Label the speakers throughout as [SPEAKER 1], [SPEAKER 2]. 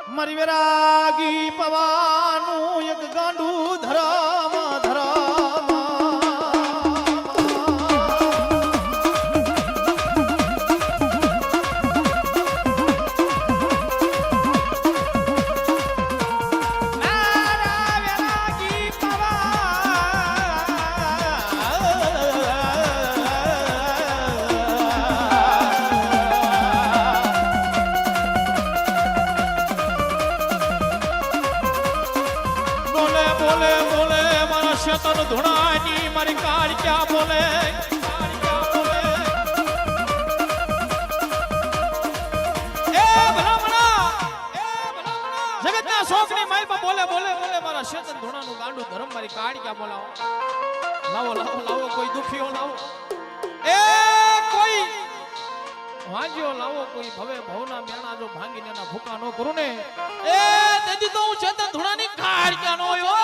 [SPEAKER 1] મારી વેરાગી પવાનું એક ગાંડું ધરામ ધરામ શેતન ધુણાની મારી કાળિયા બોલે એ ભલામણા જગતના શોકની માઈપા બોલે બોલે બોલે મારા શેતન ધુણાનું ગાંડું ધર્મ મારી કાળિયા બોલાવો લાવો લાવો લાવો કોઈ દુખીઓ લાવો એ કોઈ વાંજ્યો લાવો કોઈ ભવે ભવના મેણા જો ભાંગીને એના ભૂકા નો કરું ને એ તેથી તો હું શેતન ધુણાની કાળિયા નો હોય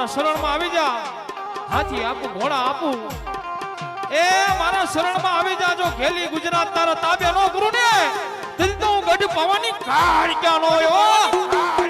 [SPEAKER 1] શરણમાં આવી જા હાથી આપું ઘોડા આપું એ મારા શરણમાં આવી જા જો ઘેલી ગુજરાત તારા તાબે નો કરું ને તેથી તો હું ગઢ પાવાની કાળ ક્યાં નો